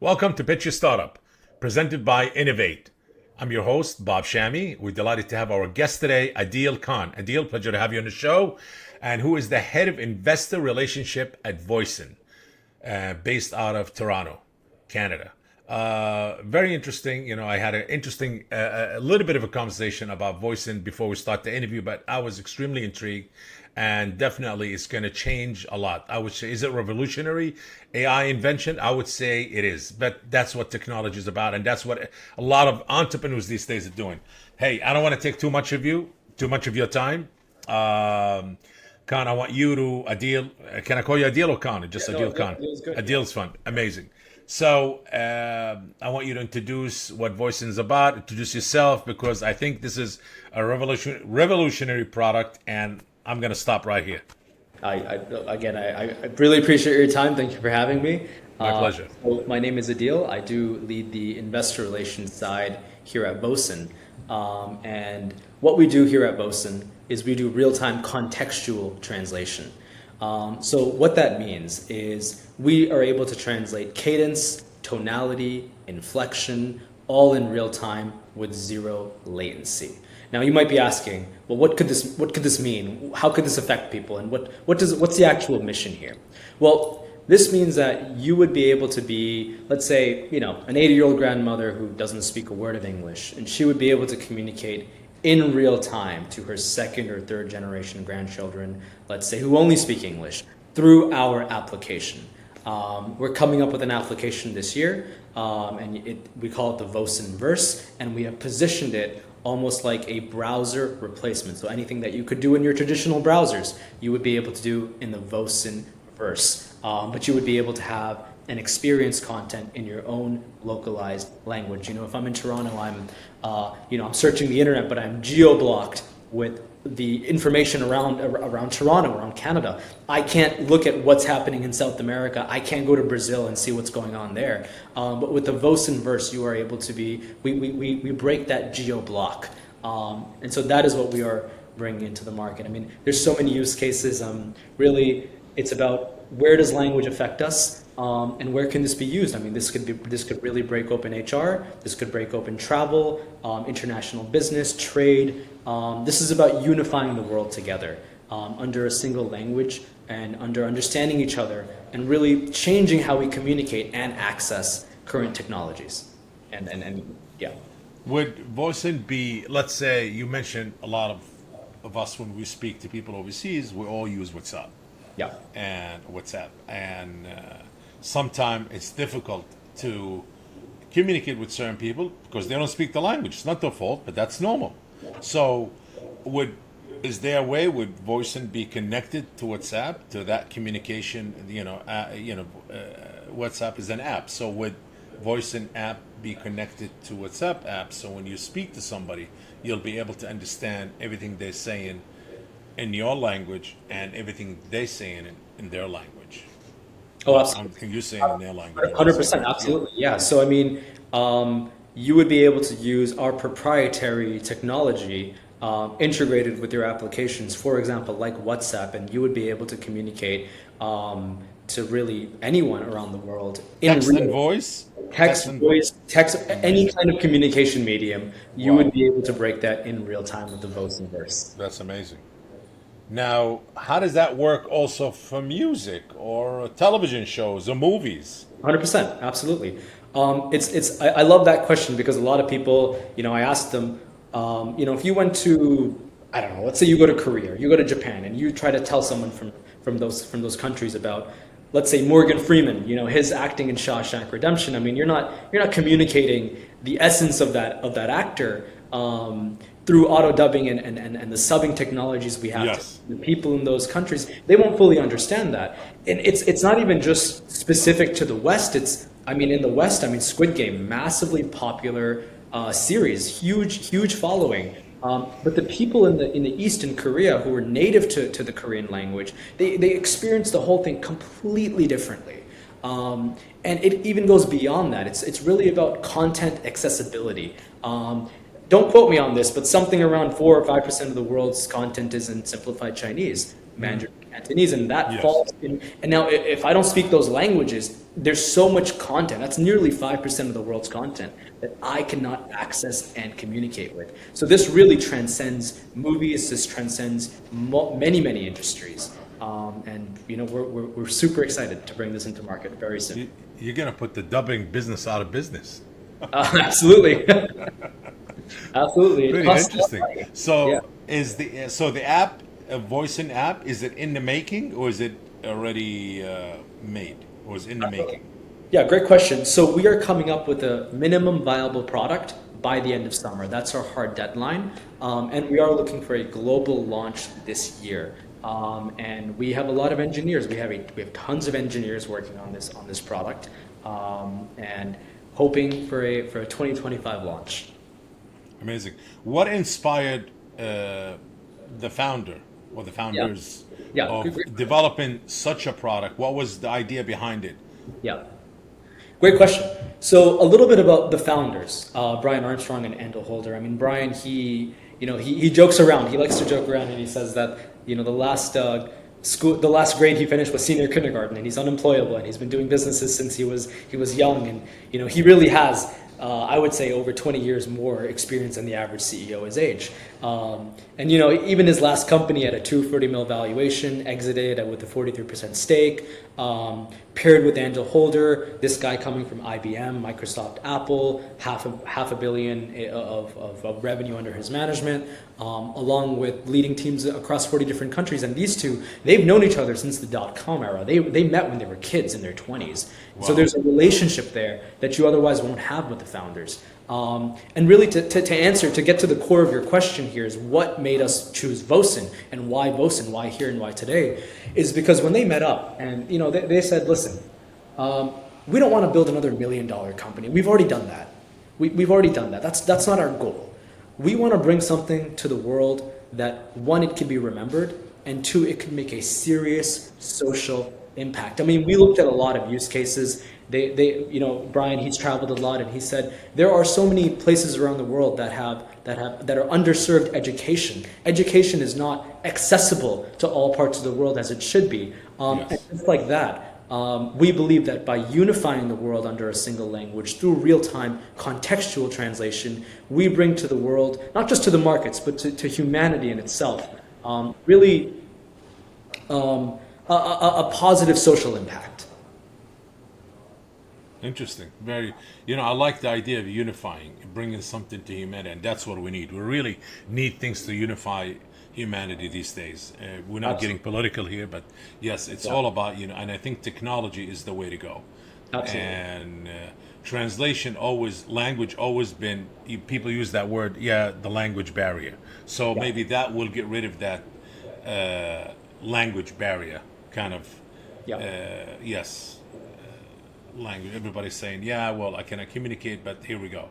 Welcome to Pitch Your Startup, presented by Innovate. I'm your host, Bob Shami. We're delighted to have our guest today, Adeel Khan. Adeel, pleasure to have you on the show, and who is the head of investor relationship at Vosyn, based out of Toronto, Canada. Very interesting. I had an interesting, a little bit of a conversation about Vosyn before we start the interview, but I was extremely intrigued, and definitely it's going to change a lot. I would say, is it revolutionary AI invention? I would say it is, but that's what technology is about, and that's what a lot of entrepreneurs these days are doing. Hey, I don't want to take too much of your time. Khan, I want you to Adeel. Can I call you Adeel or Khan? Or just Yeah, no, Adeel Khan. it was good. Yeah. Adeel's fun, amazing. So I want you to introduce what Voicing is about. Introduce yourself because I think this is a revolutionary product, and I'm gonna stop right here. I really appreciate your time. Thank you for having me. My pleasure. So my name is Adeel. I do lead the investor relations side here at Bosun. And what we do here at Bosun is we do real-time contextual translation. So what that means is we are able to translate cadence, tonality, inflection, all in real time with zero latency. Now you might be asking, well, what could this mean? How could this affect people? And what's the actual mission here? Well, this means that you would be able to be, let's say, an 80-year-old grandmother who doesn't speak a word of English, and she would be able to communicate in real time to her second or third generation grandchildren, let's say, who only speak English, through our application. We're coming up with an application this year, and we call it the Vosyn Verse, and we have positioned it almost like a browser replacement. So anything that you could do in your traditional browsers, you would be able to do in the Vosyn Verse. But you would be able to have and experience content in your own localized language. If I'm in Toronto, I'm searching the internet, but I'm geo-blocked with the information around Toronto, around Canada. I can't look at what's happening in South America. I can't go to Brazil and see what's going on there. But with the Vosyn Verse, you are able to we break that geo-block. And so that is what we are bringing into the market. I mean, there's so many use cases. Really, it's about where does language affect us, and where can this be used? I mean, this could really break open HR. This could break open travel, international business, trade. This is about unifying the world together under a single language and under understanding each other and really changing how we communicate and access current technologies. And yeah. Would Voicing be, let's say, you mentioned a lot of us when we speak to people overseas, we all use WhatsApp. Yeah. And WhatsApp, and sometimes it's difficult to communicate with certain people because they don't speak the language. It's not their fault, but that's normal. So, is there a way would Voicing be connected to WhatsApp to that communication? WhatsApp is an app, so would Voicing app be connected to WhatsApp app? So when you speak to somebody, you'll be able to understand everything they're saying in your language and everything they say in their language. Oh, absolutely. And you saying in their language. 100%, absolutely. Yeah. So, I mean, you would be able to use our proprietary technology integrated with your applications, for example, like WhatsApp, and you would be able to communicate to really anyone around the world in Text real and voice? text, voice, text, any kind of communication medium. You Wow. would be able to break that in real time with the Vosyn Verse. That's amazing. Now, how does that work also for music or television shows or movies? 100%, absolutely. I love that question because a lot of people, I ask them, if you went to, I don't know, let's say you go to Korea, you go to Japan, and you try to tell someone from those countries about, let's say Morgan Freeman, his acting in Shawshank Redemption. I mean, you're not communicating the essence of that actor. Through auto dubbing and the subbing technologies we have, Yes. the people in those countries, they won't fully understand that. And it's not even just specific to the West. In the West, Squid Game, massively popular series, huge following. But the people in the East in Korea who are native to the Korean language, they experience the whole thing completely differently. And it even goes beyond that. It's really about content accessibility. Don't quote me on this, but something around 4 or 5% of the world's content is in simplified Chinese. Mandarin, Cantonese, and that Yes. falls in. And now, if I don't speak those languages, there's so much content. That's nearly 5% of the world's content that I cannot access and communicate with. So this really transcends movies. This transcends many, many industries. And we're super excited to bring this into market very soon. You're gonna put the dubbing business out of business. Absolutely, absolutely. It Pretty costs a lot of interesting. money. Yeah. So the app, a Voicing app, is it in the making or is it already made or is it in the making? Yeah, great question. So we are coming up with a minimum viable product by the end of summer. That's our hard deadline. And we are looking for a global launch this year. And we have a lot of engineers. We have tons of engineers working on this product, and hoping for a 2025 launch. Amazing. What inspired the founder or the Yeah. founders Yeah. of developing such a product? What was the idea behind it? Yeah. Great question. So a little bit about the founders, Brian Armstrong and Andel Holder. I mean, Brian, he jokes around. He likes to joke around, and he says that the last grade he finished was senior kindergarten, and he's unemployable, and he's been doing businesses since he was young, and he really has. I would say over 20 years more experience than the average CEO his age. And even his last company had a 240 mil valuation, exited with a 43% stake, paired with Andel Holder, this guy coming from IBM, Microsoft, Apple, half a billion of revenue under his management, along with leading teams across 40 different countries. And these two, they've known each other since the dot-com era. They met when they were kids in their 20s. Wow. So there's a relationship there that you otherwise won't have with the founders. And really to get to the core of your question here is what made us choose Vosyn and why here and why today, is because when they met up and they said, listen, we don't want to build another $1 million company. We've already done that. We've already done that. That's not our goal. We want to bring something to the world that, one, it can be remembered, and two, it can make a serious social impact. I mean, we looked at a lot of use cases. Brian, he's traveled a lot, and he said there are so many places around the world that are underserved education. Education is not accessible to all parts of the world as it should be. Yes. And just like that, we believe that by unifying the world under a single language through real-time contextual translation, we bring to the world, not just to the markets, but to humanity in itself, really a positive social impact. Interesting. Very, I like the idea of unifying, bringing something to humanity, and that's what we need. We really need things to unify humanity these days. We're not getting political here, but yes, it's all about, and I think technology is the way to go. Absolutely. And language always been, people use that word, the language barrier. So maybe that will get rid of that language barrier, kind of, yes. Language. Everybody's saying, I cannot communicate, but here we go.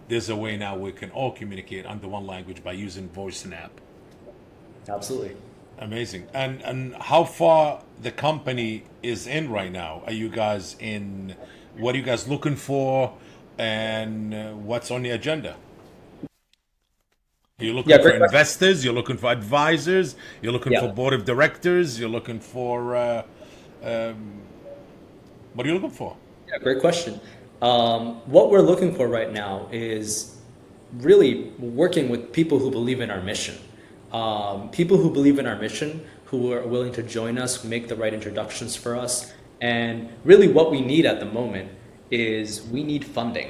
There's a way now we can all communicate under one language by using voice and app. Absolutely. Amazing. And how far the company is in right now? Are you guys in? What are you guys looking for? And what's on the agenda? You're looking for investors. You're looking for advisors. You're looking for board of directors. You're looking for. What are you looking for? Yeah, great question. What we're looking for right now is really working with people who believe in our mission. People who believe in our mission, who are willing to join us, make the right introductions for us. And really what we need at the moment is we need funding.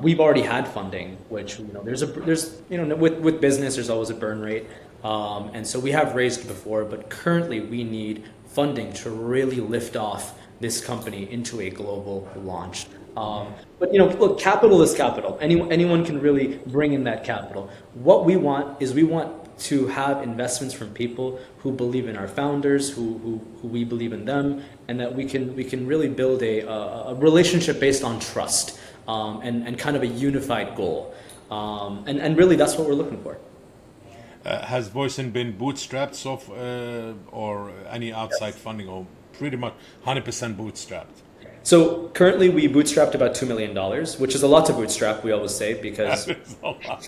We've already had funding, which, with business, there's always a burn rate. And so we have raised before, but currently we need funding to really lift off this company into a global launch. But look, capital is capital. Anyone can really bring in that capital. What we want is to have investments from people who believe in our founders, who we believe in them, and that we can really build a relationship based on trust, and kind of a unified goal. And really that's what we're looking for. Has Vosyn been bootstrapped or any outside funding, or pretty much 100% bootstrapped? So currently we bootstrapped about $2 million, which is a lot to bootstrap, we always say, That because is a lot.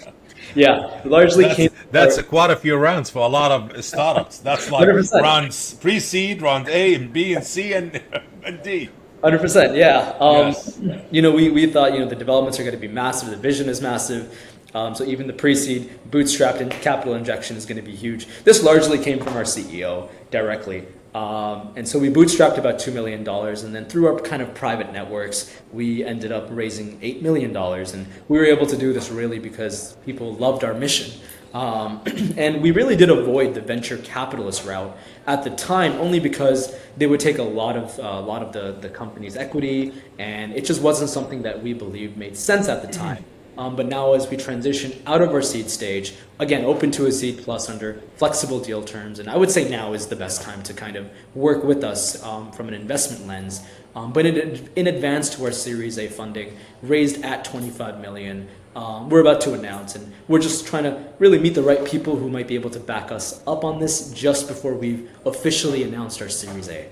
yeah, largely came That's quite a few rounds for a lot of startups. That's like 100%. rounds pre-seed, round A and B and C and, and D. 100%, yeah. Yes. We thought, the developments are going to be massive, the vision is massive. So even the pre-seed, bootstrapped and capital injection is going to be huge. This largely came from our CEO directly. And so we bootstrapped about $2 million. And then through our kind of private networks, we ended up raising $8 million. And we were able to do this really because people loved our mission. And we really did avoid the venture capitalist route at the time, only because they would take a lot of the company's equity, and it just wasn't something that we believed made sense at the time. But now, as we transition out of our seed stage, again, open to a seed plus under flexible deal terms, and I would say now is the best time to kind of work with us from an investment lens. But in advance to our Series A funding, raised at 25 million. We're about to announce, and we're just trying to really meet the right people who might be able to back us up on this just before we've officially announced our Series A.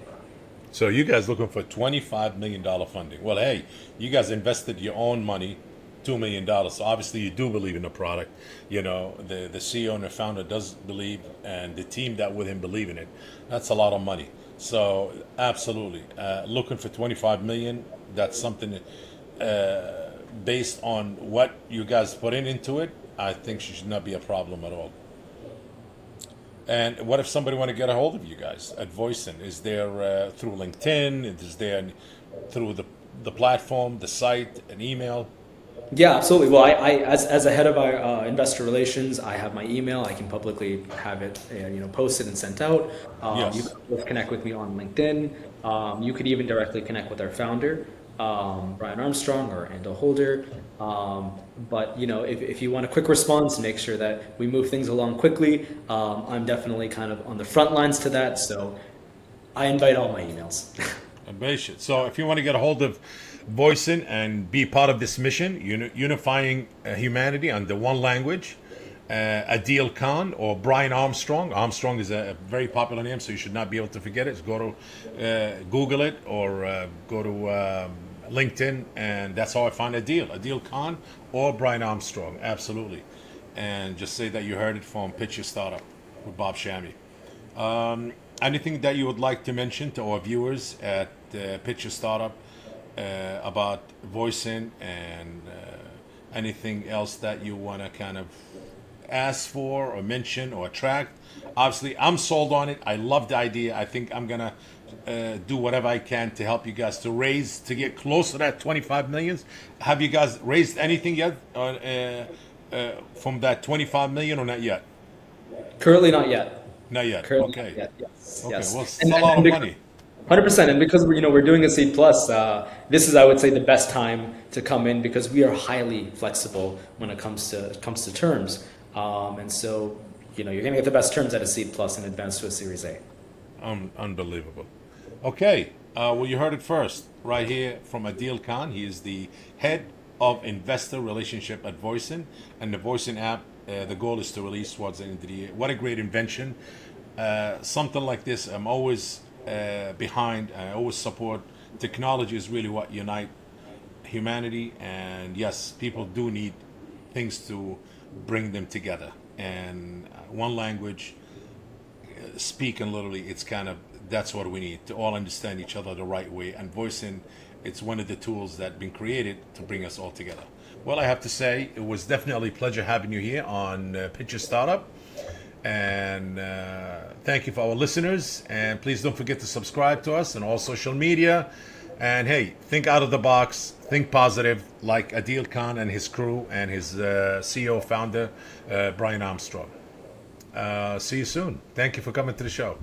So you guys looking for $25 million funding. Well, hey, you guys invested your own money, $2 million. So obviously you do believe in the product. The CEO and the founder does believe, and the team that with him believe in it. That's a lot of money. So absolutely, looking for 25 million. That's something based on what you guys put into it. I think should not be a problem at all. And what if somebody want to get a hold of you guys at Vosyn? Is there through LinkedIn? Is there through the platform, the site, an email? Yeah, absolutely. Well, as a head of our investor relations, I have my email. I can publicly have it, posted and sent out. You Yes. can both connect with me on LinkedIn. You could even directly connect with our founder, Brian Armstrong or Adeel Holder. But if you want a quick response, make sure that we move things along quickly. I'm definitely kind of on the front lines to that, so I invite all my emails. Ambitious. So if you want to get a hold of Vosyn and be part of this mission, unifying humanity under one language, Adeel Khan or Brian Armstrong. Armstrong is a very popular name, so you should not be able to forget it. Just go to Google it or go to LinkedIn, and that's how I find Adeel Khan or Brian Armstrong. Absolutely. And just say that you heard it from Pitch Your Startup with Bob Shami. Anything that you would like to mention to our viewers at Pitch Your Startup about Vosyn and anything else that you want to kind of ask for or mention or attract? Obviously, I'm sold on it. I love the idea. I think I'm gonna do whatever I can to help you guys to get close to that 25 millions. Have you guys raised anything yet from that 25 million or not yet? Currently, not yet. Not yet. Currently, Okay. not yet. Yes. Okay. Yes. Well, it's a lot of money. 100%, and because we're doing a seed plus, this is, I would say, the best time to come in because we are highly flexible when it comes to terms, and so you're going to get the best terms at a seed plus in advance to a Series A. Unbelievable. Okay. Well, you heard it first right here from Adeel Khan. He is the head of investor relationship at Vosyn, and the Vosyn app. The goal is to release towards the end of the year. What a great invention! Something like this, I'm always behind. I always support. Technology is really what unite humanity, and yes, people do need things to bring them together. And one language, speaking literally, it's kind of that's what we need to all understand each other the right way. And Vosyn, it's one of the tools that been created to bring us all together. Well, I have to say it was definitely a pleasure having you here on Pitch Your Startup. And thank you for our listeners. And please don't forget to subscribe to us on all social media. And hey, think out of the box, think positive, like Adeel Khan and his crew and his CEO founder, Brian Armstrong. See you soon. Thank you for coming to the show.